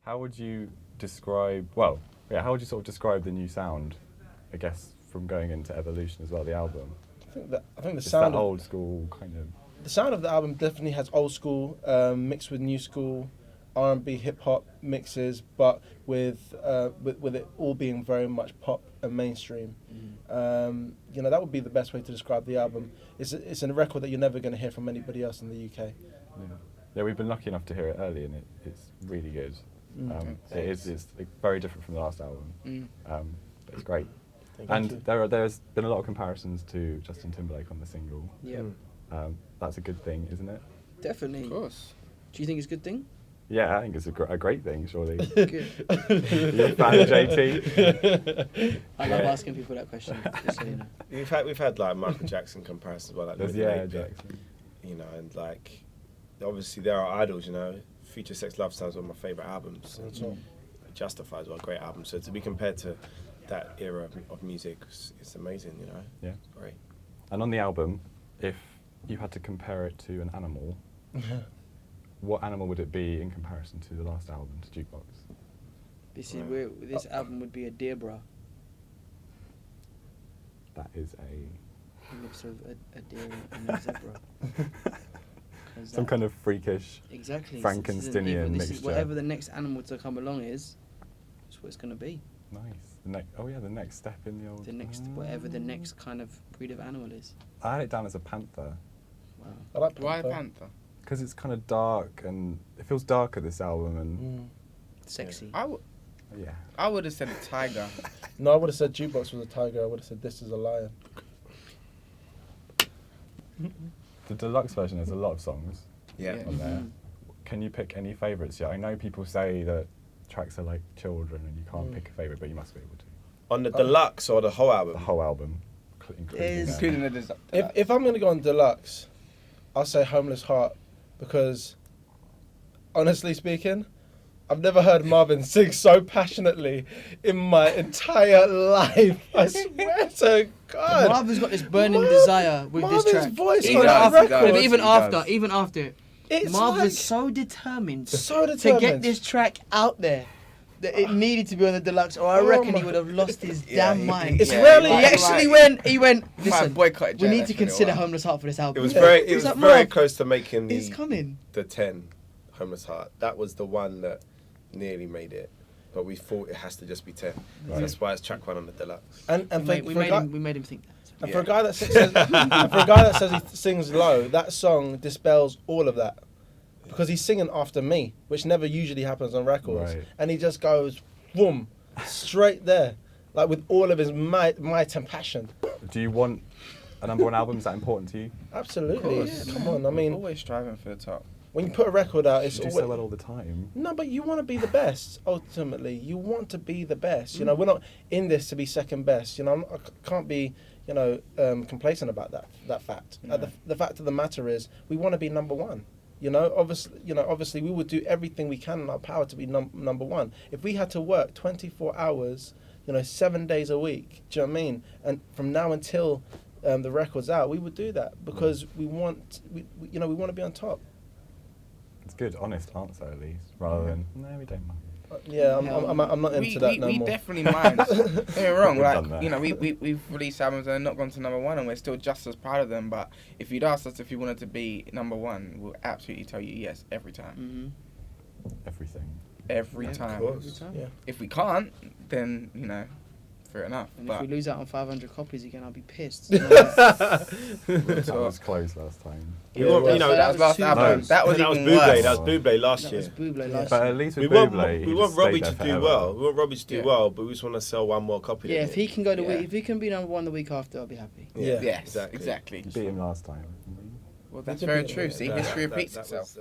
How would you describe? Well, yeah. How would you sort of describe the new sound? I guess from going into Evolution as well, the album. I think the It's sound that of old school kind of. the sound of the album definitely has old school mixed with new school, R&B, hip hop mixes, but with it all being very much pop and mainstream. You know, that would be the best way to describe the album. It's a record that you're never going to hear from anybody else in the UK. Yeah, we've been lucky enough to hear it early, and it's really good. It's very different from the last album, but it's great. And there's been a lot of comparisons to Justin Timberlake on the single. Yeah. That's a good thing, isn't it? Definitely. Of course. Do you think it's a good thing? Yeah, I think it's a great thing, surely. Good. You're a fan of JT? I love asking people that question, just so you know. We've had like Michael Jackson comparisons, well, like Jackson. You know, and like obviously there are idols. You know, Future Sex Love Sounds one of my favourite albums. And Justifies well, a great album. So to be compared to that era of music, it's amazing. You know. Yeah. It's great. And on the album, if you had to compare it to an animal, what animal would it be in comparison to the last album, to Jukebox? This album would be a zebra. That is a Mix of a deer and a zebra. some kind of freakish exactly Frankensteinian mixture. Whatever the next animal to come along is, that's what it's going to be. Nice. The next step in the old. Whatever the next kind of breed of animal is. I had it down as a panther. Wow. I like Why Panther? Because it's kind of dark, and it feels darker, this album, and Sexy. yeah. I would have said a tiger. No, I would have said Jukebox was a tiger. I would have said This Is a Lion. The deluxe version has a lot of songs Yeah. on there. Can you pick any favourites yet? I know people say that tracks are like children and you can't pick a favourite, but you must be able to. On the deluxe or the whole album? The whole album, including that. Including the deluxe. If I'm going to go on deluxe, I'll say Homeless Heart, because honestly speaking, I've never heard Marvin sing so passionately in my entire life. I swear to God. Marvin's got this burning desire with this track. Marvin's voice He on does, the he does. record. Even after, It's Marv like, was so determined to get this track out there that it needed to be on the deluxe, or I reckon he would have lost his damn mind. It's rarely. He actually went. Listen, boycotted we JLS need to when it consider was. Homeless Heart for this album. It was very, He was like, very "Marv, close to making it's coming." the 10 Homeless Heart. That was the one that nearly made it, but we thought it has to just be 10. Right. That's why it's track 1 on the deluxe. And We made him think that. And for a guy that says he sings low, that song dispels all of that, because he's singing after me, which never usually happens on records, Right. and he just goes boom, straight there, like with all of his might and passion. Do you want a number one album? Is that important to you? Absolutely. Of course. Come on, I mean, Always striving for the top. when you put a record out, it's You do always, so well all the time. no, but you want to be the best. Ultimately, you want to be the best. You know, we're not in this to be second best. You know, I can't be, complacent about that fact. The fact of the matter is, we want to be number one. Obviously, we would do everything we can in our power to be number one. If we had to work 24 hours, 7 days a week, do you know what I mean? And from now until the record's out, we would do that because we want to be on top. It's a good, honest answer at least, rather than no, we don't mind. Yeah, I'm not into that no we more. definitely mind. Don't get me wrong, We've done that. we've released albums that are not gone to number one, and we're still just as proud of them. But if you'd asked us if you wanted to be number one, we'll absolutely tell you yes every time. Everything. Every Of time. course. Yeah. If we can't, then fair enough. And But if we lose out on 500 copies again, I'll be pissed. That was close last time. We want, well, that was last two album. votes. That was that was even Bublé. worse. That was Bublé last That year. was Bublé Yeah. last But year. at least We with want, Bublé, he we just want stayed Robbie there to do forever. well. We want Robbie to do Yeah. well, but we just want to sell one more copy. Yeah, of if it. he can go Yeah. if he can be number one the week after, I'll be happy. Yeah. Yes, exactly. You beat him last time. Well, that's did very beat him, true. yeah. See, That- history That- repeats that itself. was,